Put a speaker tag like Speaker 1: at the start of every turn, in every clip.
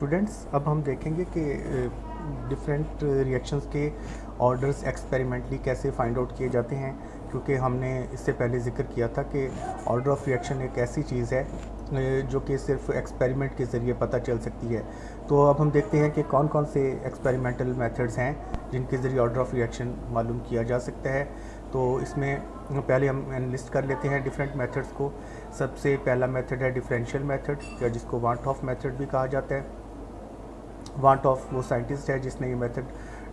Speaker 1: Students, अब हम देखेंगे कि डिफरेंट रिएक्शंस के ऑर्डर्स एक्सपेरिमेंटली कैसे फाइंड आउट किए जाते हैं, क्योंकि हमने इससे पहले जिक्र किया था कि ऑर्डर ऑफ रिएक्शन एक ऐसी चीज़ है जो कि सिर्फ एक्सपेरिमेंट के ज़रिए पता चल सकती है। तो अब हम देखते हैं कि कौन कौन से एक्सपेरिमेंटल मेथड्स हैं जिनके ज़रिए ऑर्डर ऑफ रिएक्शन मालूम किया जा सकता है। तो इसमें पहले हम लिस्ट कर लेते हैं डिफरेंट मेथड्स को। सबसे पहला मेथड है डिफरेंशियल मेथड, या जिसको वांट ऑफ मेथड भी कहा जाता है। वांट ऑफ वो साइंटिस्ट है जिसने ये मेथड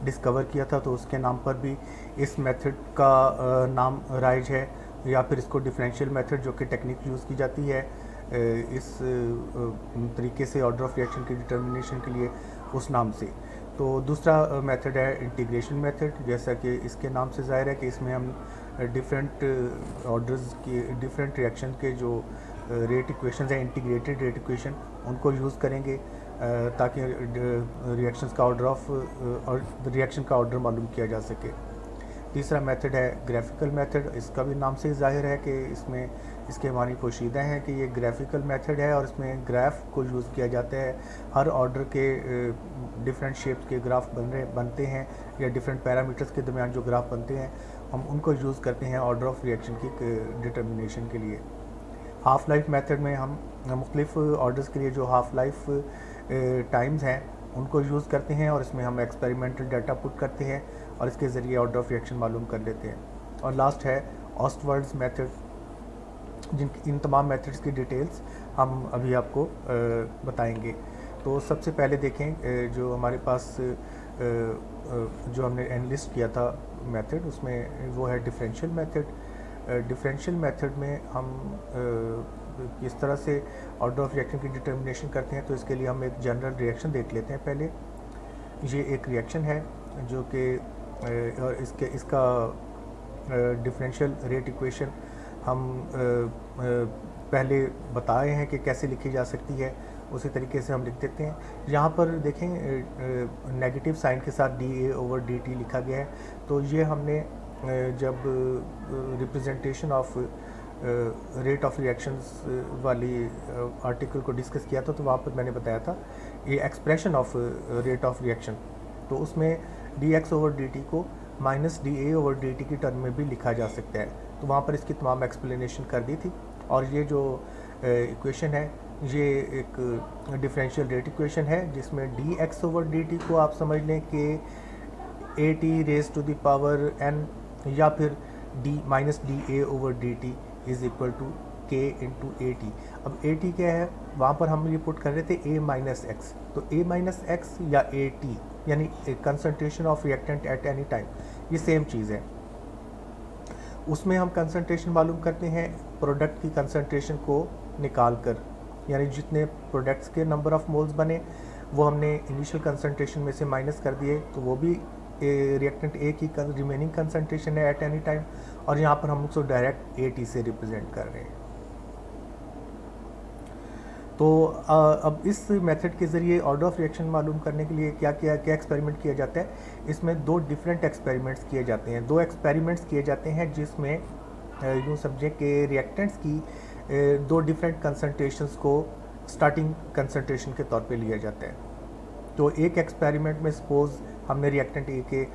Speaker 1: डिस्कवर किया था, तो उसके नाम पर भी इस मेथड का नाम राइज है, या फिर इसको डिफरेंशियल मेथड जो कि टेक्निक यूज़ की जाती है इस तरीके से ऑर्डर ऑफ रिएक्शन की डिटर्मिनेशन के लिए, उस नाम से। तो दूसरा मेथड है इंटीग्रेशन मेथड, जैसा कि इसके नाम से ज़ाहिर है कि इसमें हम डिफरेंट ऑर्डर्स के डिफरेंट रिएक्शन के जो रेट इक्वेशन है, इंटीग्रेटेड रेट इक्वेशन, उनको यूज़ करेंगे ताकि रिएक्शंस का ऑर्डर ऑफ और रिएक्शन का ऑर्डर मालूम किया जा सके। तीसरा मेथड है ग्राफिकल मेथड। इसका भी नाम से ज़ाहिर है कि इसमें इसके मानी पोशीदा हैं कि ये ग्राफिकल मेथड है और इसमें ग्राफ को यूज़ किया जाता है। हर ऑर्डर के डिफरेंट शेप्स के ग्राफ बनते हैं, या डिफरेंट पैरामीटर्स के दरमियान जो ग्राफ बनते हैं, हम उनको यूज़ करते हैं ऑर्डर ऑफ रिएक्शन की डिटर्मिनेशन के लिए। हाफ़ लाइफ मेथड में हम मुख्तलिफ ऑर्डर्स के लिए जो हाफ़ लाइफ टाइम्स हैं उनको यूज़ करते हैं, और इसमें हम एक्सपेरिमेंटल डाटा पुट करते हैं और इसके ज़रिए ऑर्डर ऑफ रिएक्शन मालूम कर लेते हैं। और लास्ट है ऑस्टवर्ड्स मेथड, इन तमाम मेथड्स की डिटेल्स हम अभी आपको बताएंगे। तो सबसे पहले देखें जो हमारे पास जो हमने एनलिस्ट किया था मेथड, उसमें वो है डिफरेंशियल मेथड। डिफरेंशियल मेथड में हम किस तरह से ऑर्डर ऑफ रिएक्शन की डिटर्मिनेशन करते हैं, तो इसके लिए हम एक जनरल रिएक्शन देख लेते हैं पहले। ये एक रिएक्शन है जो कि और इसका डिफरेंशियल रेट इक्वेशन हम पहले बताए हैं कि कैसे लिखी जा सकती है, उसी तरीके से हम लिख देते हैं। यहाँ पर देखें नेगेटिव साइन के साथ dA/dt लिखा गया है। तो ये हमने जब representation of rate of reactions वाली आर्टिकल को डिस्कस किया था, तो वहाँ पर मैंने बताया था ये expression of rate of reaction, तो उसमें dx/dt को -dA/dt की टर्म में भी लिखा जा सकता है। तो वहाँ पर इसकी तमाम एक्सप्लेनेशन कर दी थी। और ये जो इक्वेशन है ये एक डिफरेंशियल रेट इक्वेशन है, जिसमें dx/dt को आप समझ लें कि at⁻n, या फिर -dA/dt is equal to k into AT। अब AT क्या है, वहाँ पर हम ये पुट कर रहे थे A-x, तो A-x या AT यानी concentration of reactant at any time, ये सेम चीज़ है। उसमें हम कंसंट्रेशन मालूम करते हैं प्रोडक्ट की कंसंट्रेशन को निकाल कर, यानी जितने प्रोडक्ट्स के नंबर ऑफ मोल्स बने वो हमने इनिशियल कंसंट्रेशन में से माइनस कर दिए, तो वो भी रिएक्टेंट ए की रिमेनिंग कंसंट्रेशन है एट एनी टाइम, और यहाँ पर हम उसको डायरेक्ट AT से रिप्रेजेंट कर रहे हैं। तो अब इस मेथड के ज़रिए ऑर्डर ऑफ रिएक्शन मालूम करने के लिए क्या एक्सपेरिमेंट किया जाता है। इसमें दो डिफरेंट एक्सपेरिमेंट्स किए जाते हैं, दो एक्सपेरिमेंट्स किए जाते हैं जिसमें यूँ समझें कि रिएक्टेंट्स की दो डिफरेंट कंसंट्रेशंस को स्टार्टिंग कंसंट्रेशन के तौर पे लिया जाता है। तो एक एक्सपेरिमेंट में सपोज़ हमने रिएक्टेंट ए के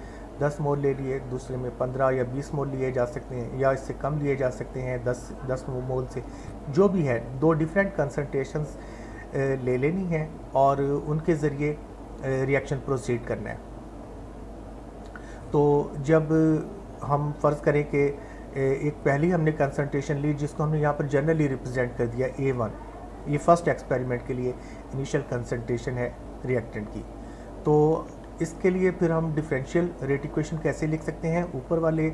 Speaker 1: 10 मोल ले लिए, दूसरे में 15 या 20 मोल लिए जा सकते हैं, या इससे कम लिए जा सकते हैं 10 मोल से, जो भी है। दो डिफरेंट कंसंट्रेशंस ले लेनी है और उनके ज़रिए रिएक्शन प्रोसीड करना है। तो जब हम फ़र्ज़ करें कि एक पहली हमने कंसंट्रेशन ली जिसको हमने यहाँ पर जनरली रिप्रेजेंट कर दिया A1, ये फर्स्ट एक्सपेरिमेंट के लिए इनिशियल कंसंट्रेशन है रिएक्टेंट की। तो इसके लिए फिर हम डिफरेंशियल रेट इक्वेशन कैसे लिख सकते हैं, ऊपर वाले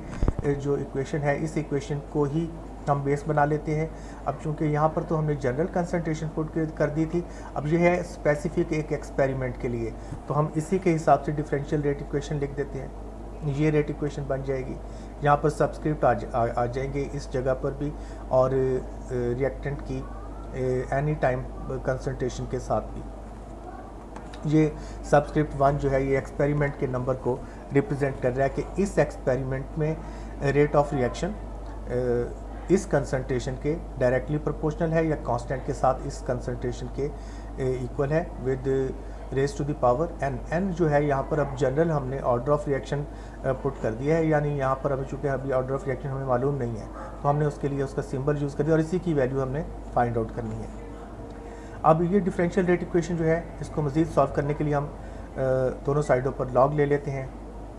Speaker 1: जो इक्वेशन है इस इक्वेशन को ही हम बेस बना लेते हैं। अब चूंकि यहाँ पर तो हमने जनरल कंसंट्रेशन पुट कर दी थी, अब ये है स्पेसिफिक एक एक्सपेरिमेंट के लिए, तो हम इसी के हिसाब से डिफरेंशियल रेट इक्वेशन लिख देते हैं। ये रेट इक्वेशन बन जाएगी, यहाँ पर सब्सक्रिप्ट आ जाएंगे इस जगह पर भी, और रिएक्टेंट की एनी टाइम कंसंट्रेशन के साथ भी। ये सब्सक्रिप्ट 1 जो है ये एक्सपेरिमेंट के नंबर को रिप्रेजेंट कर रहा है कि इस एक्सपेरिमेंट में रेट ऑफ रिएक्शन इस कंसंट्रेशन के डायरेक्टली प्रोपोर्शनल है या कांस्टेंट के साथ इस कंसंट्रेशन के इक्वल है with raise to the power n। n जो है यहाँ पर अब जनरल हमने ऑर्डर ऑफ रिएक्शन पुट कर दिया है, यानी यहाँ पर अभी चूँकि अभी ऑर्डर ऑफ रिएक्शन हमें मालूम नहीं है तो हमने उसके लिए उसका सिंबल यूज़ कर दिया और इसी की वैल्यू हमने फाइंड आउट करनी है। अब ये डिफरेंशियल रेट इक्वेशन जो है इसको मज़ीद सॉल्व करने के लिए हम दोनों साइडों पर लॉग ले लेते हैं।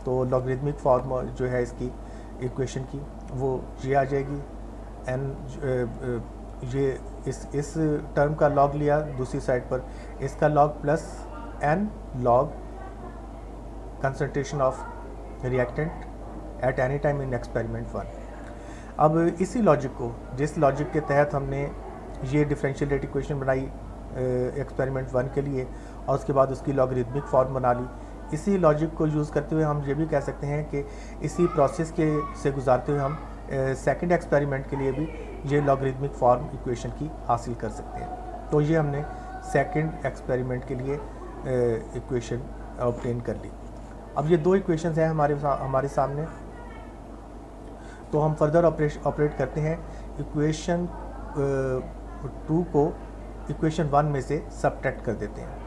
Speaker 1: तो लॉगरिदमिक फॉर्म जो है इसकी इक्वेशन की वो ये आ जाएगी n, ये इस टर्म का लॉग लिया, दूसरी साइड पर इसका log plus n log concentration of reactant at any time in experiment 1। अब इसी लॉजिक को, जिस लॉजिक के तहत हमने ये डिफरेंशियल रेट इक्वेशन बनाई एक्सपेरिमेंट 1 के लिए और उसके बाद उसकी लॉगरिदमिक फॉर्म बना ली, इसी लॉजिक को यूज़ करते हुए हम ये भी कह सकते हैं कि इसी प्रोसेस के से गुजारते हुए हम सेकंड एक्सपेरिमेंट के लिए भी ये लॉगरिदमिक फॉर्म इक्वेशन की हासिल कर सकते हैं। तो ये हमने सेकंड एक्सपेरिमेंट के लिए इक्वेशन ऑब्टेन कर ली। अब ये दो इक्वेशंस हैं हमारे सामने, तो हम फर्दर ऑपरेट करते हैं। इक्वेशन 2 को इक्वेशन 1 में से सबट्रैक्ट कर देते हैं।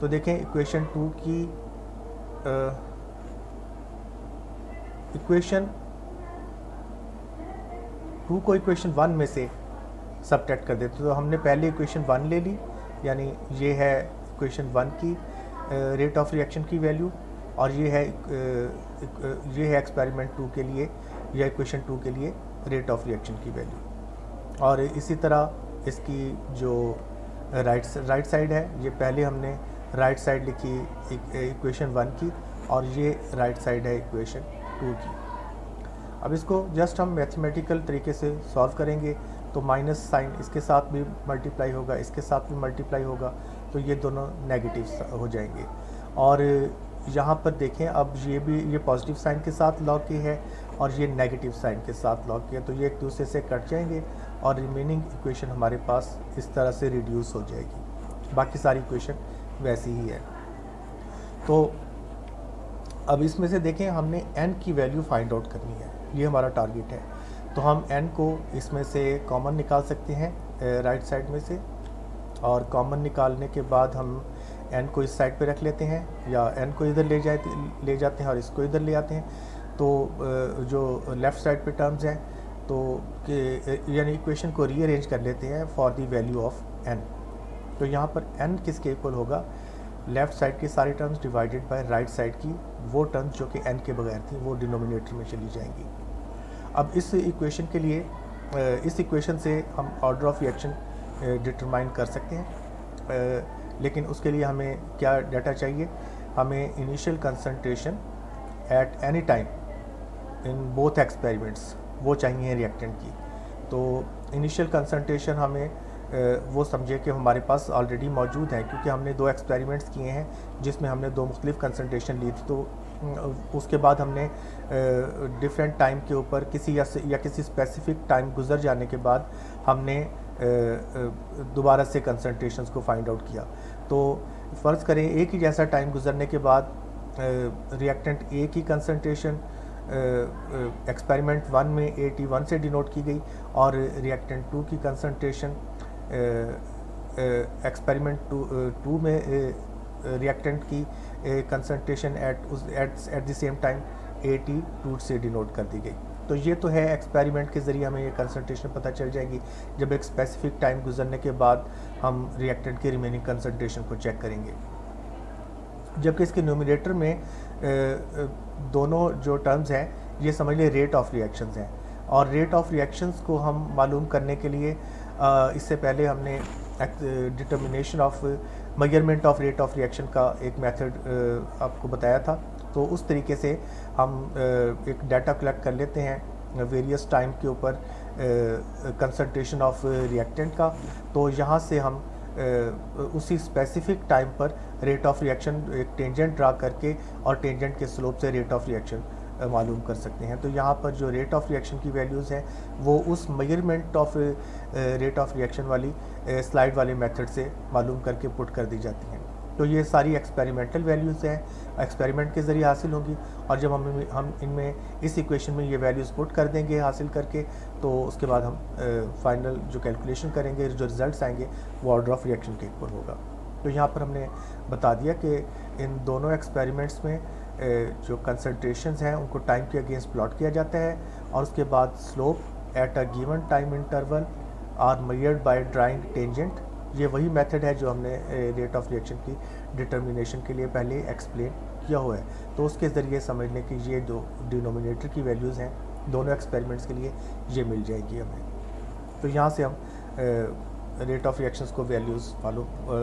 Speaker 1: तो देखें इक्वेशन 2 की इक्वेशन 2 को इक्वेशन 1 में से सबट्रैक्ट कर देते। तो हमने पहले इक्वेशन 1 ले ली, यानी ये है इक्वेशन 1 की रेट ऑफ रिएक्शन की वैल्यू और ये है एक्सपेरिमेंट 2 के लिए या इक्वेशन 2 के लिए रेट ऑफ रिएक्शन की वैल्यू। और इसी तरह इसकी जो राइट साइड है, ये पहले हमने राइट साइड लिखी इक्वेशन 1 की और ये राइट साइड है इक्वेशन 2 की। अब इसको जस्ट हम मैथमेटिकल तरीके से सॉल्व करेंगे। तो माइनस साइन इसके साथ भी मल्टीप्लाई होगा, इसके साथ भी मल्टीप्लाई होगा, तो ये दोनों नेगेटिव हो जाएंगे। और यहाँ पर देखें अब ये पॉजिटिव साइन के साथ लॉग की है और ये नेगेटिव साइन के साथ लॉग की है, तो ये एक दूसरे से कट जाएंगे और रिमेनिंग इक्वेशन हमारे पास इस तरह से रिड्यूस हो जाएगी। बाकी सारी इक्वेशन वैसी ही है। तो अब इसमें से देखें हमने n की वैल्यू फाइंड आउट करनी है, ये हमारा टारगेट है। तो हम n को इसमें से कॉमन निकाल सकते हैं राइट साइड में से, और कॉमन निकालने के बाद हम n को इस साइड पे रख लेते हैं या n को इधर ले जाते हैं और इसको इधर ले आते हैं। तो जो लेफ़्ट साइड पे टर्म्स हैं तो यानी इक्वेशन को रीअरेंज कर लेते हैं for the value of n। तो यहाँ पर n किसके इक्वल होगा, लेफ़्ट साइड की सारी terms divided by right side की वो टर्म्स जो कि n के बगैर थी वो डिनोमिनेटर में चली जाएंगी। अब इस इक्वेशन के लिए इस इक्वेशन से हम ऑर्डर ऑफ रिएक्शन डिटरमाइन कर सकते हैं, लेकिन उसके लिए हमें क्या डाटा चाहिए, हमें initial concentration at any time in both experiments वो चाहिए रिएक्टेंट की। तो इनिशियल कंसंट्रेशन हमें वो समझे कि हमारे पास ऑलरेडी मौजूद है, क्योंकि हमने 2 एक्सपेरिमेंट्स किए हैं जिसमें हमने 2 मुख्तलिफ कंसंट्रेशन ली थी। तो उसके बाद हमने डिफरेंट टाइम के ऊपर किसी स्पेसिफिक टाइम गुजर जाने के बाद हमने दोबारा से कंसंट्रेशंस को फाइंड आउट किया। तो फ़र्ज़ करें एक ही जैसा टाइम गुजरने के बाद रिएक्टेंट ए की कंसंट्रेशन एक्सपेरिमेंट 1 में 81 से डिनोट की गई और रिएक्टेंट 2 की कंसंट्रेशन एक्सपेरिमेंट 2 में रिएक्टेंट की concentration at the same time 82 से डिनोट कर दी गई। तो ये तो है एक्सपेरिमेंट के ज़रिए हमें ये कंसंट्रेशन पता चल जाएगी। जब एक स्पेसिफिक टाइम गुजरने के बाद हम रिएक्टेंट के रिमेनिंग कंसंट्रेशन को चेक करेंगे, जबकि इसके न्यूमरेटर में दोनों जो टर्म्स हैं ये समझ लें रेट ऑफ रिएक्शंस हैं, और रेट ऑफ रिएक्शंस को हम मालूम करने के लिए इससे पहले हमने determination of measurement of rate of reaction का एक मेथड आपको बताया था। तो उस तरीके से हम एक डाटा कलेक्ट कर लेते हैं वेरियस टाइम के ऊपर कंसंट्रेशन ऑफ रिएक्टेंट का। तो यहाँ से हम उसी स्पेसिफिक टाइम पर रेट ऑफ रिएक्शन एक टेंजेंट ड्रा करके और टेंजेंट के स्लोप से रेट ऑफ रिएक्शन मालूम कर सकते हैं। तो यहाँ पर जो रेट ऑफ रिएक्शन की वैल्यूज़ हैं वो उस measurement of rate of reaction वाली स्लाइड वाले मेथड से मालूम करके पुट कर दी जाती हैं। तो ये सारी एक्सपेरिमेंटल वैल्यूज़ हैं, एक्सपेरिमेंट के ज़रिए हासिल होंगी, और जब हम इनमें इस इक्वेशन में ये वैल्यूज़ पुट कर देंगे हासिल करके, तो उसके बाद हम फाइनल जो कैलकुलेशन करेंगे, जो रिज़ल्ट्स आएंगे वो ऑर्डर ऑफ रिएक्शन के इक्वल होगा। तो यहाँ पर हमने बता दिया कि इन दोनों एक्सपेरिमेंट्स में जो कंसंट्रेशंस हैं उनको टाइम के अगेंस्ट प्लॉट किया जाता है और उसके बाद slope at a given time interval are measured by drawing tangent. ये वही मेथड है जो हमने रेट ऑफ रिएक्शन की डिटर्मिनेशन के लिए पहले एक्सप्लेन किया हुआ है। तो उसके ज़रिए समझ लें कि ये जो डिनोमिनेटर की वैल्यूज़ हैं दोनों एक्सपेरिमेंट्स के लिए ये मिल जाएगी हमें। तो यहाँ से हम रेट ऑफ रिएक्शंस को वैल्यूज़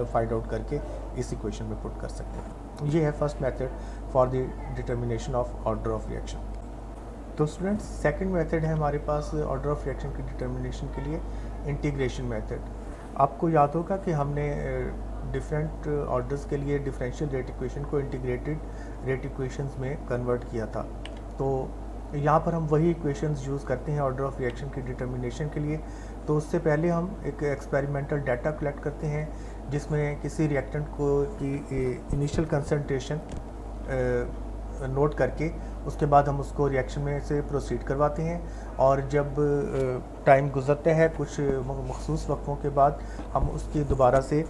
Speaker 1: फाइंड आउट करके इस इक्वेशन में पुट कर सकते हैं। ये है first method for the determination of order of reaction. तो स्टूडेंट्स सेकंड मेथड है हमारे पास ऑर्डर ऑफ रिएक्शन की डिटर्मिनेशन के लिए इंटीग्रेशन मेथड। आपको याद होगा कि हमने डिफरेंट ऑर्डर्स के लिए डिफरेंशियल रेट इक्वेशन को इंटीग्रेटेड रेट इक्वेशंस में कन्वर्ट किया था। तो यहाँ पर हम वही इक्वेशंस यूज़ करते हैं ऑर्डर ऑफ रिएक्शन की डिटर्मिनेशन के लिए। तो उससे पहले हम एक एक्सपेरिमेंटल डाटा कलेक्ट करते हैं जिसमें किसी रिएक्टेंट को की इनिशियल कंसंट्रेशन नोट करके उसके बाद हम उसको रिएक्शन में से प्रोसीड करवाते हैं और जब टाइम गुजरता है कुछ मखसूस वक्फों के बाद हम उसकी दोबारा से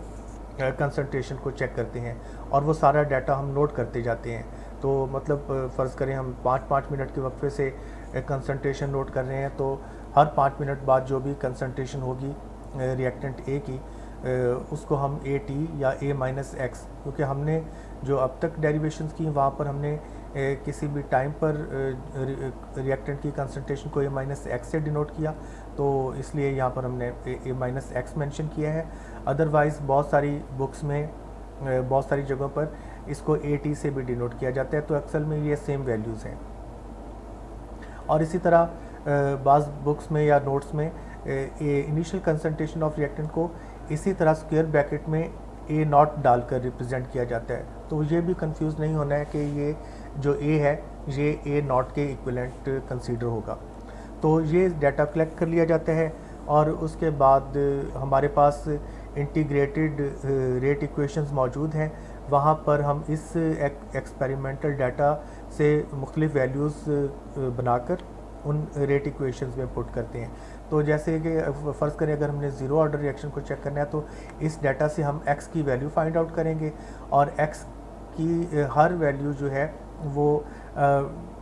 Speaker 1: कंसंट्रेशन को चेक करते हैं और वो सारा डाटा हम नोट करते जाते हैं। तो मतलब फ़र्ज़ करें हम 5-5 मिनट के वक्फे से कंसंट्रेशन नोट कर रहे हैं तो हर 5 मिनट बाद जो भी कंसंट्रेशन होगी रिएक्टेंट ए की उसको हम ए टी या ए माइनस एक्स, क्योंकि हमने जो अब तक डेरिवेशंस की वहाँ पर हमने किसी भी टाइम पर रिएक्टेंट की कंसंट्रेशन को ए माइनस एक्स से डिनोट किया, तो इसलिए यहाँ पर हमने ए माइनस एक्स मेंशन किया है। अदरवाइज़ बहुत सारी बुक्स में बहुत सारी जगहों पर इसको ए टी से भी डिनोट किया जाता है, तो अक्सर में ये सेम वैल्यूज़ हैं। और इसी तरह बाज़ बुक्स में या नोट्स में इनिशियल कंसंट्रेशन ऑफ रिएक्टेंट को इसी तरह स्क्वायर ब्रैकेट में ए नॉट डालकर रिप्रेजेंट किया जाता है। तो ये भी कंफ्यूज नहीं होना है कि ये जो ए है ये ए नॉट के इक्विवेलेंट कंसीडर होगा। तो ये डाटा कलेक्ट कर लिया जाता है और उसके बाद हमारे पास इंटीग्रेटेड रेट इक्वेशंस मौजूद हैं। वहाँ पर हम इस एक्सपेरिमेंटल डाटा से मुख्तलिफ वैल्यूज़ बनाकर उन रेट इक्वेशंस में पुट करते हैं। तो जैसे कि फ़र्ज़ करें अगर हमने ज़ीरो ऑर्डर रिएक्शन को चेक करना है तो इस डाटा से हम x की वैल्यू फाइंड आउट करेंगे और x की हर वैल्यू जो है वो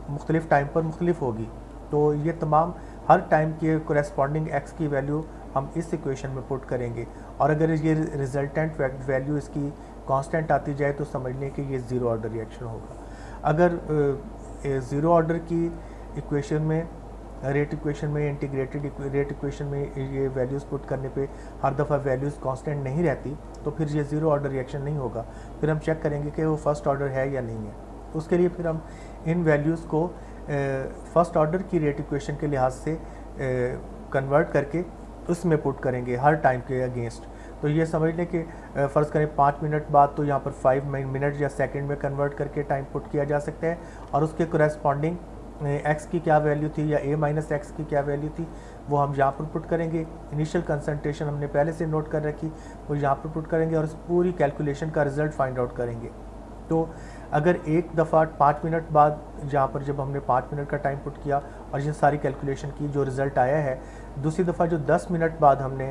Speaker 1: मुख्तलिफ़ टाइम पर मुख्तलिफ होगी। तो ये तमाम हर टाइम के कोरेस्पॉन्डिंग x की वैल्यू हम इस इक्वेशन में पुट करेंगे और अगर ये रिजल्टेंट वैल्यू इसकी कांस्टेंट आती जाए तो समझ लें कि ये ज़ीरो ऑर्डर रिएक्शन होगा। अगर ज़ीरो ऑर्डर की इक्वेशन में रेट इक्वेशन में इंटीग्रेटेड रेट इक्वेशन में ये वैल्यूज़ पुट करने पे हर दफ़ा वैल्यूज़ कांस्टेंट नहीं रहती तो फिर ये ज़ीरो ऑर्डर रिएक्शन नहीं होगा। फिर हम चेक करेंगे कि वो फर्स्ट ऑर्डर है या नहीं है। उसके लिए फिर हम इन वैल्यूज़ को फर्स्ट ऑर्डर की रेट इक्वेशन के लिहाज से कन्वर्ट करके उसमें पुट करेंगे हर टाइम के अगेंस्ट। तो ये समझ लें कि फ़र्ज़ करें 5 मिनट बाद तो यहाँ पर 5 मिनट या सेकंड में कन्वर्ट करके टाइम पुट किया जा सकता है और उसके कोरेस्पॉन्डिंग x की क्या वैल्यू थी या a माइनस एक्स की क्या वैल्यू थी वो हम यहाँ पर पुट करेंगे। इनिशियल कंसंट्रेशन हमने पहले से नोट कर रखी वो यहाँ पर पुट करेंगे और इस पूरी कैलकुलेशन का रिज़ल्ट फाइंड आउट करेंगे। तो अगर एक दफ़ा 5 मिनट बाद यहाँ पर जब हमने 5 मिनट का टाइम पुट किया और ये सारी कैलकुलेशन की जो रिज़ल्ट आया है, दूसरी दफ़ा जो 10 मिनट बाद हमने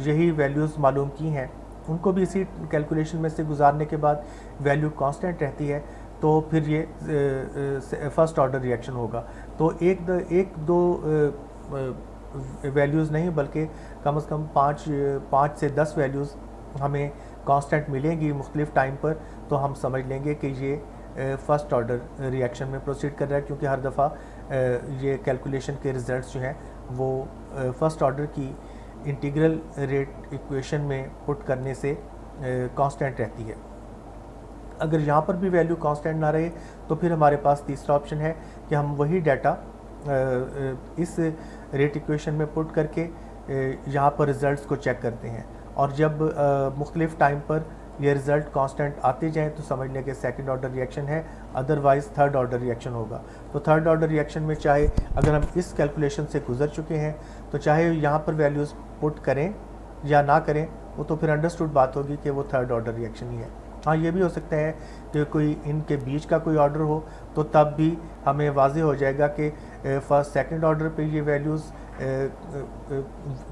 Speaker 1: यही वैल्यूज़ मालूम की हैं उनको भी इसी कैलकुलेशन में से गुजारने के बाद वैल्यू कांस्टेंट रहती है तो फिर ये फर्स्ट ऑर्डर रिएक्शन होगा। तो एक दो वैल्यूज़ नहीं बल्कि कम से कम 5 से 10 वैल्यूज़ हमें कांस्टेंट मिलेंगी मुख्तलिफ़ टाइम पर, तो हम समझ लेंगे कि ये फ़र्स्ट ऑर्डर रिएक्शन में प्रोसीड कर रहा है, क्योंकि हर दफ़ा ये कैलकुलेशन के रिज़ल्ट्स जो हैं वो फ़र्स्ट ऑर्डर की इंटीग्रल रेट इक्वेशन में पुट करने से कांस्टेंट रहती है। अगर यहाँ पर भी वैल्यू कांस्टेंट ना रहे तो फिर हमारे पास तीसरा ऑप्शन है कि हम वही डाटा इस रेट इक्वेशन में पुट करके यहाँ पर रिज़ल्ट्स को चेक करते हैं और जब मुख्तलिफ़ टाइम पर ये रिज़ल्ट कांस्टेंट आते जाएँ तो समझ लें कि सेकंड ऑर्डर रिएक्शन है, अदरवाइज़ थर्ड ऑर्डर रिएक्शन होगा। तो थर्ड ऑर्डर रिएक्शन में चाहे अगर हम इस कैलकुलेशन से गुजर चुके हैं तो चाहे यहाँ पर वैल्यूज़ पुट करें या ना करें वो तो फिर अंडरस्टूड बात होगी कि वो थर्ड ऑर्डर रिएक्शन ही है। हाँ, ये भी हो सकता है कि कोई इनके बीच का कोई ऑर्डर हो तो तब भी हमें वाज़ेह हो जाएगा कि फर्स्ट सेकंड ऑर्डर पे ये वैल्यूज़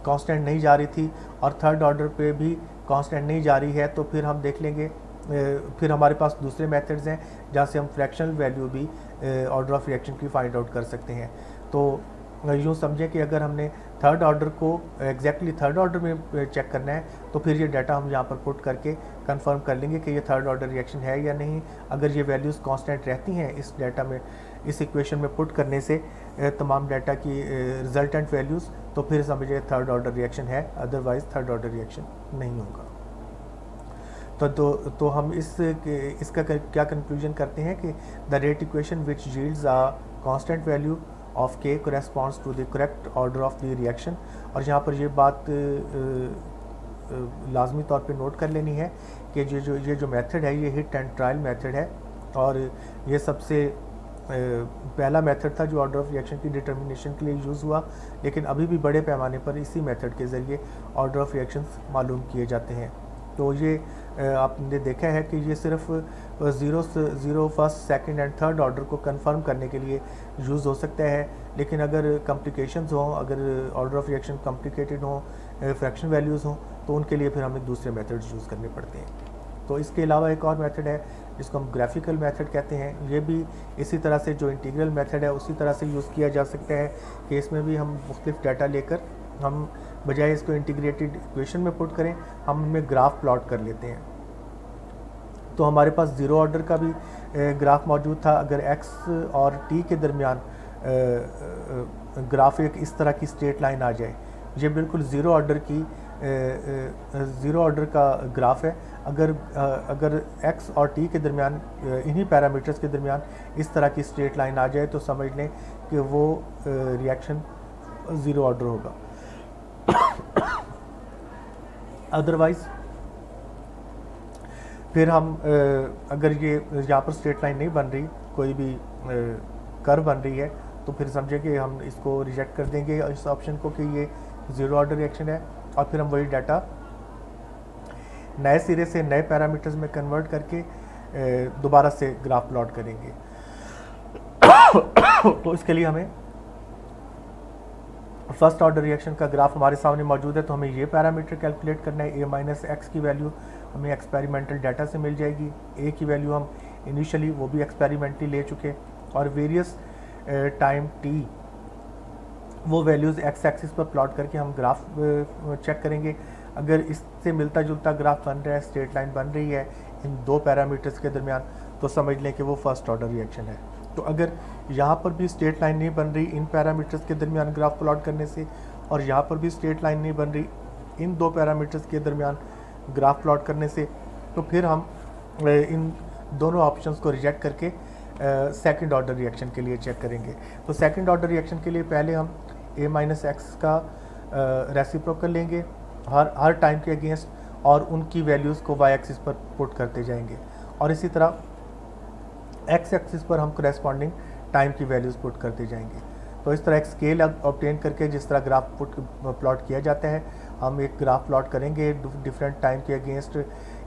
Speaker 1: कांस्टेंट नहीं जा रही थी और थर्ड ऑर्डर पे भी कांस्टेंट नहीं जा रही है तो फिर हम देख लेंगे, फिर हमारे पास दूसरे मेथड्स हैं जहाँ से हम फ्रैक्शनल वैल्यू भी ऑर्डर ऑफ रिएक्शन की फाइंड आउट कर सकते हैं। तो यूँ समझें कि अगर हमने थर्ड ऑर्डर को एग्जैक्टली थर्ड ऑर्डर में चेक करना है तो फिर ये डाटा हम यहाँ पर पुट करके कंफर्म कर लेंगे कि ये थर्ड ऑर्डर रिएक्शन है या नहीं। अगर ये वैल्यूज़ कांस्टेंट रहती हैं इस डाटा में, इस इक्वेशन में पुट करने से तमाम डाटा की रिजल्टेंट वैल्यूज़, तो फिर समझिए थर्ड ऑर्डर रिएक्शन है, अदरवाइज़ थर्ड ऑर्डर रिएक्शन नहीं होगा। तो हम इसका क्या कंक्लूजन करते हैं कि the rate equation which yields a constant value of k corresponds to the correct order of the reaction. और यहाँ पर ये बात लाजमी तौर पे नोट कर लेनी है कि ये जो मेथड है ये हिट एंड ट्रायल मेथड है, और ये सबसे पहला मेथड था जो ऑर्डर ऑफ रिएक्शन की डिटर्मिनेशन के लिए यूज़ हुआ, लेकिन अभी भी बड़े पैमाने पर इसी मेथड के ज़रिए ऑर्डर ऑफ रिएक्शंस मालूम किए जाते हैं। तो ये आपने देखा है कि ये सिर्फ zero first second and third order को कंफर्म करने के लिए यूज़ हो सकता है, लेकिन अगर कॉम्प्लिकेशंस हों, अगर ऑर्डर ऑफ रिएक्शन कॉम्प्लिकेटेड हों, फ्रैक्शन वैल्यूज़ हों, तो उनके लिए फिर हमें दूसरे मेथड्स यूज़ करने पड़ते हैं। तो इसके अलावा एक और मेथड है जिसको हम ग्राफिकल मेथड कहते हैं। ये भी इसी तरह से जो इंटीग्रल मेथड है उसी तरह से यूज़ किया जा सकता है कि इसमें भी हम मुख्तलिफ डाटा लेकर हम बजाय इसको इंटीग्रेटेड इक्वेशन में पुट करें, हम इनमें ग्राफ प्लॉट कर लेते हैं। तो हमारे पास ज़ीरो ऑर्डर का भी ग्राफ मौजूद था। अगर एक्स और टी के दरमियान ग्राफ एक इस तरह की स्ट्रेट लाइन आ जाए, ये बिल्कुल ज़ीरो ऑर्डर का ग्राफ है। अगर एक्स और टी के दरमियान इन्हीं पैरामीटर्स के दरमियान इस तरह की स्ट्रेट लाइन आ जाए तो समझ लें कि वो रिएक्शन ज़ीरो ऑर्डर होगा। अदरवाइज़ फिर हम अगर ये यहाँ पर स्ट्रेट लाइन नहीं बन रही, कोई भी कर्व बन रही है, तो फिर समझे कि हम इसको रिजेक्ट कर देंगे इस ऑप्शन को कि ये ज़ीरो ऑर्डर रिएक्शन है, और फिर हम वही डाटा नए सिरे से नए पैरामीटर्स में कन्वर्ट करके दोबारा से ग्राफ प्लॉट करेंगे। तो इसके लिए हमें फर्स्ट ऑर्डर रिएक्शन का ग्राफ हमारे सामने मौजूद है, तो हमें ये पैरामीटर कैलकुलेट करना है। ए माइनस एक्स की वैल्यू हमें एक्सपेरिमेंटल डाटा से मिल जाएगी, ए की वैल्यू हम इनिशियली वो भी एक्सपेरिमेंटली ले चुके, और वेरियस टाइम टी वो वैल्यूज़ एक्स एक्सिस पर प्लॉट करके हम ग्राफ चेक करेंगे। अगर इससे मिलता जुलता ग्राफ बन रहा है, स्ट्रेट लाइन बन रही है इन दो पैरामीटर्स के दरमियान, तो समझ लें कि वो फर्स्ट ऑर्डर रिएक्शन है। तो अगर यहाँ पर भी स्ट्रेट लाइन नहीं बन रही इन पैरामीटर्स के दरमियान ग्राफ प्लॉट करने से, और यहाँ पर भी स्ट्रेट लाइन नहीं बन रही इन दो पैरामीटर्स के दरमियान ग्राफ प्लॉट करने से, तो फिर हम इन दोनों ऑप्शंस को रिजेक्ट करके सेकंड ऑर्डर रिएक्शन के लिए चेक करेंगे। तो सेकंड ऑर्डर रिएक्शन के लिए पहले हम ए माइनस एक्स का रेसिप्रोकल लेंगे हर टाइम के अगेंस्ट, और उनकी वैल्यूज़ को वाई एक्सिस पर पुट करते जाएंगे, और इसी तरह एक्स एक्सिस पर हम करेस्पॉन्डिंग टाइम की वैल्यूज़ पुट करते जाएंगे। तो इस तरह एक स्केल ऑब्टेन करके जिस तरह ग्राफ प्लॉट किया जाता है, हम एक ग्राफ प्लॉट करेंगे डिफरेंट टाइम के अगेंस्ट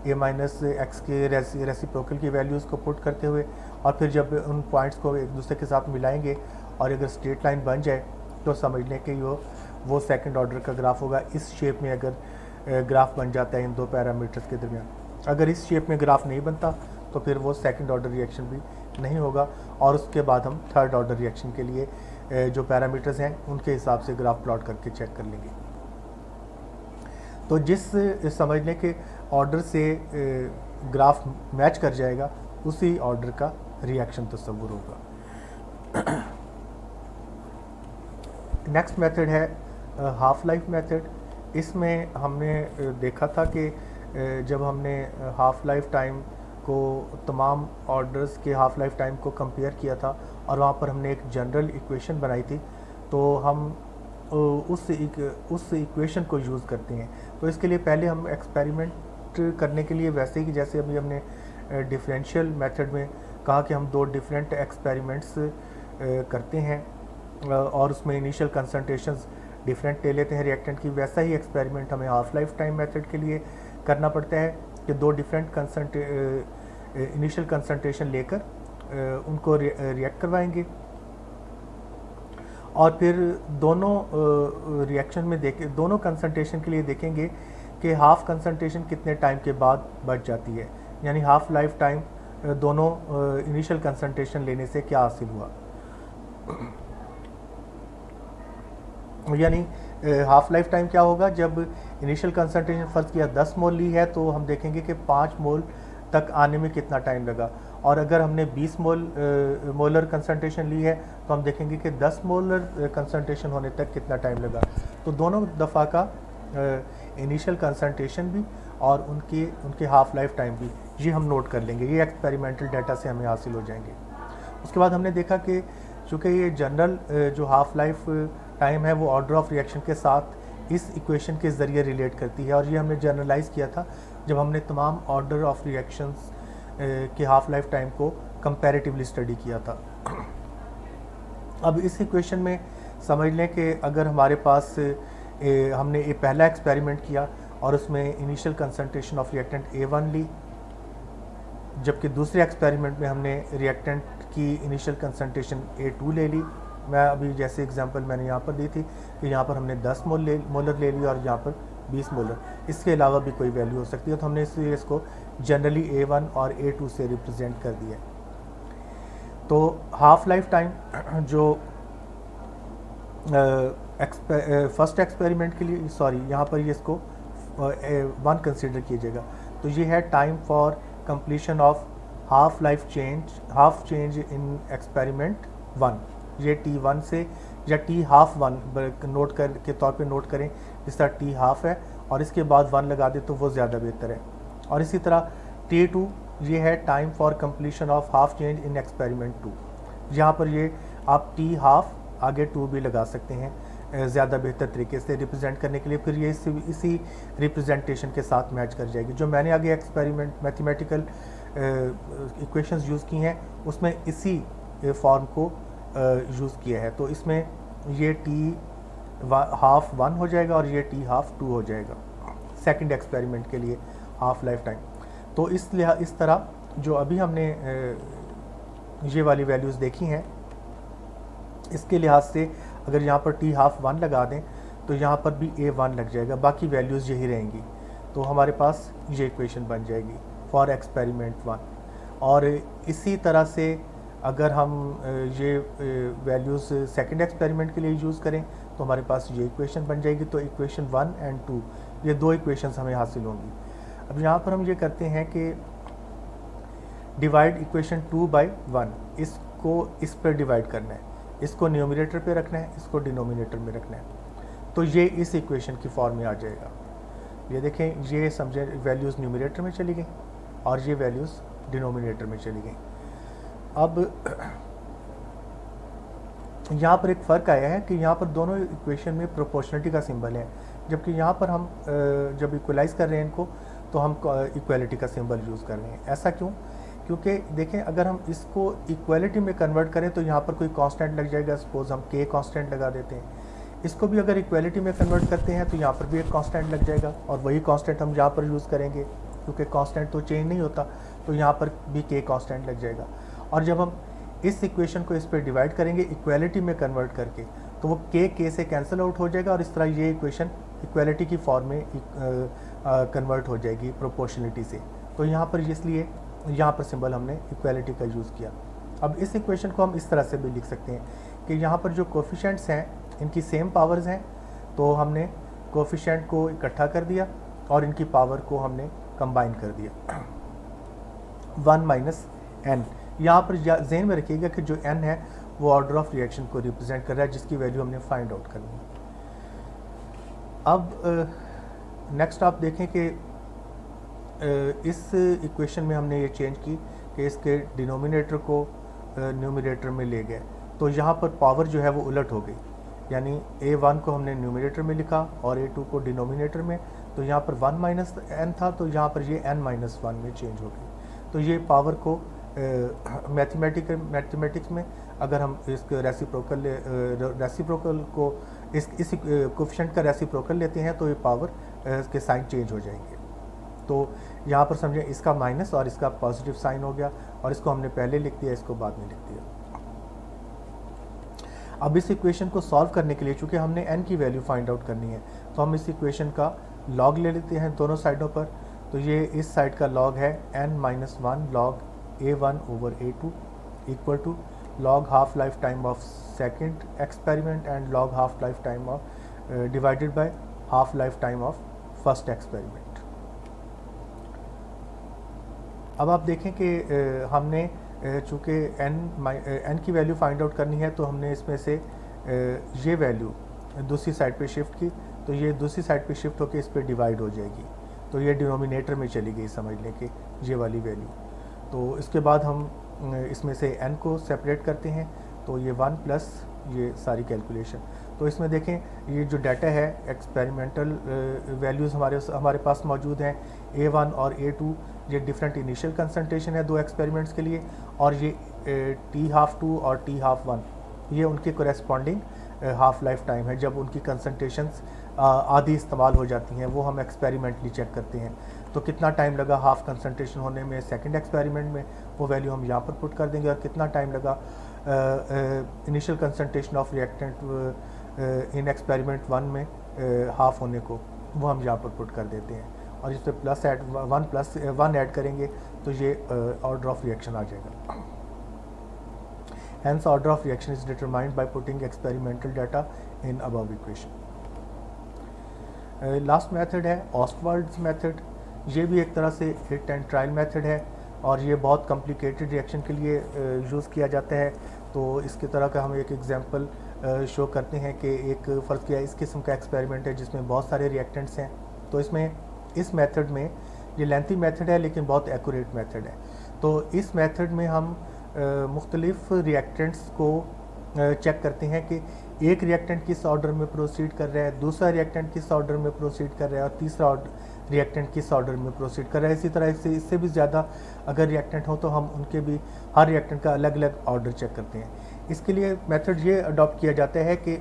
Speaker 1: ए माइनस एक्स के रेसिप्रोकल की वैल्यूज़ को पुट करते हुए, और फिर जब उन पॉइंट्स को एक दूसरे के साथ मिलाएंगे और अगर स्ट्रेट लाइन बन जाए तो समझ लें कि वो सेकंड ऑर्डर का ग्राफ होगा। इस शेप में अगर ग्राफ बन जाता है इन दो पैरामीटर्स के दरमियान, अगर इस शेप में ग्राफ नहीं बनता तो फिर वो सेकंड ऑर्डर रिएक्शन भी नहीं होगा, और उसके बाद हम थर्ड ऑर्डर रिएक्शन के लिए जो पैरामीटर्स हैं उनके हिसाब से ग्राफ प्लॉट करके चेक कर लेंगे। तो जिस समझ लें कि ऑर्डर से ग्राफ मैच कर जाएगा उसी ऑर्डर का रिएक्शन तस्वुर होगा। नेक्स्ट मेथड है हाफ लाइफ मेथड। इसमें हमने देखा था कि जब हमने हाफ लाइफ टाइम को तमाम ऑर्डर्स के हाफ लाइफ टाइम को कंपेयर किया था और वहाँ पर हमने एक जनरल इक्वेशन बनाई थी, तो हम उस इक्वेशन को यूज़ करते हैं। तो इसके लिए पहले हम एक्सपेरिमेंट करने के लिए वैसे ही जैसे अभी हमने डिफरेंशियल मेथड में कहा कि हम दो डिफरेंट एक्सपेरिमेंट्स करते हैं और उसमें इनिशियल कंसंट्रेशंस डिफरेंट ले लेते हैं रिएक्टेंट की, वैसा ही एक्सपेरिमेंट हमें हाफ लाइफ टाइम मेथड के लिए करना पड़ता है कि दो डिफरेंट इनिशियल कंसंट्रेशन लेकर उनको रिएक्ट करवाएंगे, और फिर दोनों रिएक्शन में दोनों कंसंट्रेशन के लिए देखेंगे कि हाफ कंसंट्रेशन कितने टाइम के बाद बच जाती है, यानी हाफ लाइफ टाइम दोनों इनिशियल कंसंट्रेशन लेने से क्या हासिल हुआ। यानी हाफ लाइफ टाइम क्या होगा, जब इनिशियल कंसंट्रेशन फ़र्ज़ किया 10 मोल ली है तो हम देखेंगे कि 5 मोल तक आने में कितना टाइम लगा, और अगर हमने 20 मोलर कंसंट्रेशन ली है तो हम देखेंगे कि 10 मोलर कंसंट्रेशन होने तक कितना टाइम लगा। तो दोनों दफ़ा का इनिशियल कंसंट्रेशन भी और उनके हाफ लाइफ टाइम भी ये हम नोट कर लेंगे, ये एक्सपेरिमेंटल डाटा से हमें हासिल हो जाएंगे। उसके बाद हमने देखा कि चूँकि ये जनरल जो हाफ लाइफ टाइम है वो ऑर्डर ऑफ रिएक्शन के साथ इस इक्वेशन के ज़रिए रिलेट करती है, और ये हमने जनरलाइज़ किया था जब हमने तमाम ऑर्डर ऑफ रिएक्शंस के हाफ लाइफ टाइम को कंपैरेटिवली स्टडी किया था। अब इस इक्वेशन में समझ लें कि अगर हमारे पास हमने ये पहला एक्सपेरिमेंट किया और उसमें initial concentration of reactant A1 ली, जबकि दूसरे एक्सपेरिमेंट में हमने रिएक्टेंट की इनिशियल कंसंट्रेशन A2 ले ली। मैं अभी जैसे एग्जांपल मैंने यहाँ पर दी थी कि यहाँ पर हमने 10 मोलर ले ली और यहाँ पर 20 मोलर, इसके अलावा भी कोई वैल्यू हो सकती है, तो हमने इसलिए इसको जनरली A1 और A2 से रिप्रेजेंट कर दिया। तो हाफ लाइफ टाइम जो फर्स्ट एक्सपेरिमेंट के लिए, सॉरी यहाँ पर ये इसको 1 कंसिडर कीजिएगा, तो ये है time for completion of half change in experiment 1। ये T1 से या T हाफ 1 नोट कर के तौर पे नोट करें, जिस तरह T हाफ है और इसके बाद 1 लगा दे तो वो ज़्यादा बेहतर है। और इसी तरह T2 ये है time for completion of half change in experiment 2। यहाँ पर ये आप T हाफ आगे 2 भी लगा सकते हैं ज़्यादा बेहतर तरीके से रिप्रेजेंट करने के लिए, फिर ये इसी रिप्रेजेंटेशन के साथ मैच कर जाएगी। जो मैंने आगे एक्सपेरिमेंट मैथमेटिकल इक्वेशंस यूज़ की हैं उसमें इसी फॉर्म को यूज़ किया है, तो इसमें ये T हाफ 1 हो जाएगा और ये T हाफ 2 हो जाएगा सेकंड एक्सपेरिमेंट के लिए हाफ लाइफ टाइम। तो इस तरह जो अभी हमने ये वाली वैल्यूज़ देखी हैं, इसके लिहाज से अगर यहाँ पर T हाफ 1 लगा दें तो यहाँ पर भी A1 लग जाएगा, बाकी वैल्यूज़ यही रहेंगी, तो हमारे पास ये इक्वेशन बन जाएगी फॉर एक्सपेरिमेंट 1। और इसी तरह से अगर हम ये वैल्यूज़ सेकंड एक्सपेरिमेंट के लिए यूज़ करें तो हमारे पास ये इक्वेशन बन जाएगी। तो इक्वेशन 1 और 2 ये 2 इक्वेशंस हमें हासिल होंगी। अब यहाँ पर हम ये करते हैं कि डिवाइड इक्वेशन 2 बाय 1, इसको इस पर डिवाइड करना है, इसको न्यूमरेटर पे रखना है, इसको डिनोमिनेटर में रखना है, तो ये इस इक्वेशन की फॉर्म में आ जाएगा। ये देखें, ये समझें वैल्यूज़ न्यूमरेटर में चली गई और ये वैल्यूज़ डिनोमिनेटर में चली गई। अब यहाँ पर एक फ़र्क आया है कि यहाँ पर दोनों इक्वेशन में प्रोपोर्शनलिटी का सिंबल है, जबकि यहाँ पर हम जब इक्वलाइज़ कर रहे हैं इनको तो हम इक्वालिटी का सिंबल यूज़ कर रहे हैं। ऐसा क्यों? क्योंकि देखें, अगर हम इसको इक्वालिटी में कन्वर्ट करें तो यहाँ पर कोई कांस्टेंट लग जाएगा, सपोज हम k कांस्टेंट लगा देते हैं। इसको भी अगर इक्वालिटी में कन्वर्ट करते हैं तो यहाँ पर भी एक कांस्टेंट लग जाएगा, और वही कांस्टेंट हम यहाँ पर यूज़ करेंगे क्योंकि कांस्टेंट तो चेंज नहीं होता, तो यहाँ पर भी k कांस्टेंट लग जाएगा। और जब हम इस इक्वेशन को इस पर डिवाइड करेंगे इक्वालिटी में कन्वर्ट करके, तो वो k से कैंसिल आउट हो जाएगा और इस तरह ये इक्वेशन इक्वालिटी की फॉर्म में कन्वर्ट हो जाएगी प्रोपोर्शनलिटी से। तो यहाँ पर इसलिए यहाँ पर सिंबल हमने इक्वालिटी का यूज़ किया। अब इस इक्वेशन को हम इस तरह से भी लिख सकते हैं कि यहाँ पर जो कोफिशिएंट्स हैं इनकी सेम पावर्स हैं, तो हमने कोफिशिएंट को इकट्ठा कर दिया और इनकी पावर को हमने कंबाइन कर दिया 1 माइनस n। यहाँ पर ज़हन में रखिएगा कि जो n है वो ऑर्डर ऑफ रिएक्शन को रिप्रेजेंट कर रहा है, जिसकी वैल्यू हमने फाइंड आउट करनी है। अब नेक्स्ट आप देखें कि इस इक्वेशन में हमने ये चेंज की कि इसके डिनोमिनेटर को न्यूमरेटर में ले गए, तो यहाँ पर पावर जो है वो उलट हो गई, यानी A1 को हमने न्यूमरेटर में लिखा और A2 को डिनोमिनेटर में, तो यहाँ पर 1 माइनस n था, तो यहाँ पर ये n माइनस 1 में चेंज हो गई। तो ये पावर को मैथमेटिक्स में अगर हम इस रेसिप्रोकल को इस कोफिशिएंट का रेसिप्रोकल लेते हैं तो ये पावर के साइन चेंज हो जाएंगे। तो यहाँ पर समझें इसका माइनस और इसका पॉजिटिव साइन हो गया, और इसको हमने पहले लिख दिया, इसको बाद में लिख दिया। अब इस इक्वेशन को सॉल्व करने के लिए चूँकि हमने n की वैल्यू फाइंड आउट करनी है, तो हम इस इक्वेशन का लॉग ले लेते हैं दोनों साइडों पर, तो ये इस साइड का लॉग है n-1 log A1/A2 equal to log half life time of second experiment and log half life time of divided by half life time of first experiment. अब आप देखें कि हमने चूँकि n की वैल्यू फाइंड आउट करनी है, तो हमने इसमें से ये वैल्यू दूसरी साइड पे शिफ्ट की, तो ये दूसरी साइड पे शिफ्ट होकर इस पर डिवाइड हो जाएगी, तो ये डिनोमिनेटर में चली गई, समझ लें कि ये वाली वैल्यू। तो इसके बाद हम इसमें से n को सेपरेट करते हैं, तो ये 1 प्लस ये सारी कैलकुलेशन। तो इसमें देखें ये जो डाटा है एक्सपेरिमेंटल वैल्यूज़ हमारे पास मौजूद हैं A1 और A2, ये डिफरेंट इनिशियल कंसंट्रेशन है दो एक्सपेरिमेंट्स के लिए, और ये T12 और T12 ये उनके कोरेस्पॉन्डिंग हाफ लाइफ टाइम है जब उनकी कंसंट्रेशंस आधी इस्तेमाल हो जाती हैं, वो हम एक्सपेरिमेंटली चेक करते हैं। तो कितना टाइम लगा हाफ कंसंट्रेशन होने में सेकंड एक्सपेरिमेंट में, वो वैल्यू हम यहाँ पर पुट कर देंगे, और कितना टाइम लगा initial concentration of reactant in experiment 1 में हाफ होने को, वो हम यहाँ पर पुट कर देते हैं, और इस पर प्लस 1 ऐड करेंगे तो ये ऑर्डर ऑफ रिएक्शन आ जाएगा। Hence order of reaction is determined by putting experimental data in above equation. Last method है ऑस्टवाल्ड्स मेथड। ये भी एक तरह से हिट एंड ट्रायल मेथड है, और ये बहुत कॉम्प्लिकेटेड रिएक्शन के लिए यूज़ किया जाता है। तो इसकी तरह का हम एक एग्जांपल शो करते हैं कि एक फ़र्ज़ किया इस किस्म का एक्सपेरिमेंट है जिसमें बहुत सारे रिएक्टेंट्स हैं। तो इसमें इस मेथड में ये लेंथी मेथड है लेकिन बहुत एक्यूरेट मेथड है। तो इस मेथड में हम मुख्तलिफ रिएक्टेंट्स को चेक करते हैं कि एक रिएक्टेंट किस ऑर्डर में प्रोसीड कर रहा है, दूसरा रिएक्टेंट किस ऑर्डर में प्रोसीड कर रहा है, और तीसरा रिएक्टेंट किस ऑर्डर में प्रोसीड कर रहा है। इसी तरह से इससे भी ज़्यादा अगर रिएक्टेंट हो तो हम उनके भी हर रिएक्टेंट का अलग अलग ऑर्डर चेक करते हैं। इसके लिए मेथड ये अडॉप्ट किया जाता है कि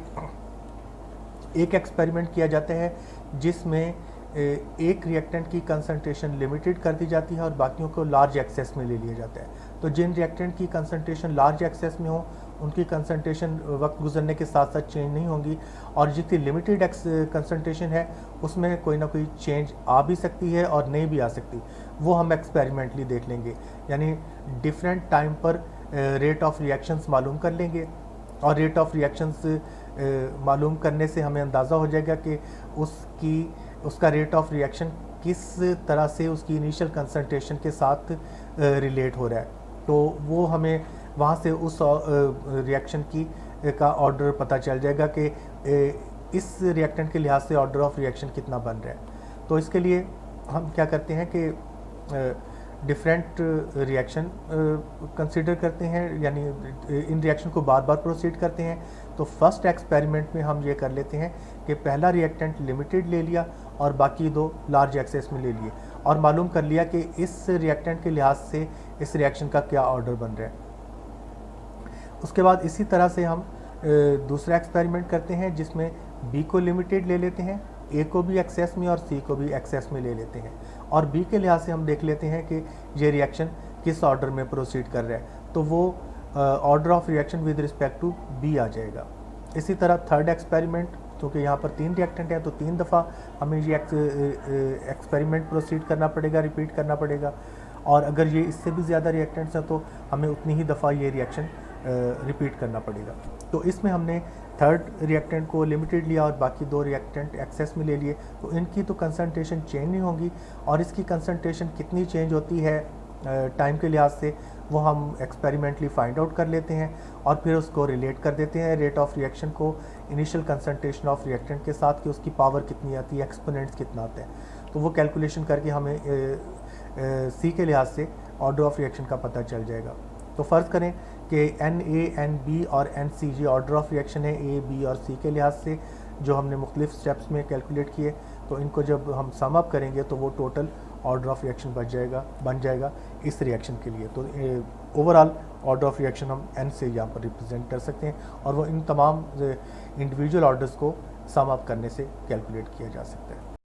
Speaker 1: एक एक्सपेरिमेंट किया जाता है जिसमें एक रिएक्टेंट की कंसंट्रेशन लिमिटेड कर दी जाती है और बाकियों को लार्ज एक्सेस में ले लिया जाता है। तो जिन रिएक्टेंट की कंसंट्रेशन लार्ज एक्सेस में हो उनकी कंसंट्रेशन वक्त गुजरने के साथ साथ चेंज नहीं होंगी, और जितनी लिमिटेड कंसंट्रेशन है उसमें कोई ना कोई चेंज आ भी सकती है और नहीं भी आ सकती, वो हम एक्सपेरिमेंटली देख लेंगे। यानी डिफरेंट टाइम पर रेट ऑफ रिएक्शंस मालूम कर लेंगे, और रेट ऑफ रिएक्शंस मालूम करने से हमें अंदाज़ा हो जाएगा कि उसका रेट ऑफ रिएक्शन किस तरह से उसकी इनिशियल कंसंट्रेशन के साथ रिलेट हो रहा है। तो वो हमें वहाँ से उस रिएक्शन का ऑर्डर पता चल जाएगा कि इस रिएक्टेंट के लिहाज से ऑर्डर ऑफ रिएक्शन कितना बन रहा है। तो इसके लिए हम क्या करते हैं कि डिफरेंट रिएक्शन कंसिडर करते हैं, यानी इन रिएक्शन को बार बार प्रोसीड करते हैं। तो फर्स्ट एक्सपेरिमेंट में हम ये कर लेते हैं कि पहला रिएक्टेंट लिमिटेड ले लिया और बाकी दो लार्ज एक्सेस में ले लिए, और मालूम कर लिया कि इस रिएक्टेंट के लिहाज से इस रिएक्शन का क्या ऑर्डर बन रहा है। उसके बाद इसी तरह से हम दूसरा एक्सपेरिमेंट करते हैं जिसमें बी को लिमिटेड ले लेते हैं, ए को भी एक्सेस में और सी को भी एक्सेस में ले लेते हैं, और बी के लिहाज से हम देख लेते हैं कि ये रिएक्शन किस ऑर्डर में प्रोसीड कर रहा है। तो वो order of reaction with respect to B आ जाएगा। इसी तरह थर्ड एक्सपेरिमेंट, क्योंकि यहाँ पर 3 रिएक्टेंट हैं तो 3 दफ़ा हमें ये एक्सपेरिमेंट प्रोसीड करना पड़ेगा, रिपीट करना पड़ेगा, और अगर ये इससे भी ज़्यादा रिएक्टेंट्स हैं तो हमें उतनी ही दफ़ा ये रिएक्शन रिपीट करना पड़ेगा। तो इसमें हमने थर्ड रिएक्टेंट को लिमिटेड लिया और बाकी 2 रिएक्टेंट एक्सेस में ले लिए। तो इनकी तो कंसंट्रेशन चेंज नहीं होगी, और इसकी कंसंट्रेशन कितनी चेंज होती है टाइम के लिहाज से वो हम एक्सपेरिमेंटली फाइंड आउट कर लेते हैं, और फिर उसको रिलेट कर देते हैं रेट ऑफ रिएक्शन को इनिशियल कंसंट्रेशन ऑफ रिएक्टेंट के साथ कि उसकी पावर कितनी आती है, एक्सपोनेंट्स कितना आता है। तो वो कैलकुलेशन करके हमें सी के लिहाज से ऑर्डर ऑफ रिएक्शन का पता चल जाएगा। तो फ़र्ज़ करें कि एन ए, एन बी और एन सी ये ऑर्डर ऑफ रिएक्शन है ए, बी और सी के लिहाज से जो हमने मुख्तलिफ स्टेप्स में कैलकुलेट किए। तो इनको जब हम सम अप करेंगे तो वो टोटल ऑर्डर ऑफ रिएक्शन बन जाएगा इस रिएक्शन के लिए। तो ओवरऑल ऑर्डर ऑफ रिएक्शन हम एन से यहाँ पर रिप्रेजेंट कर सकते हैं, और वो इन तमाम इंडिविजुअल ऑर्डर्स को सम अप करने से कैलकुलेट किया जा सकता है।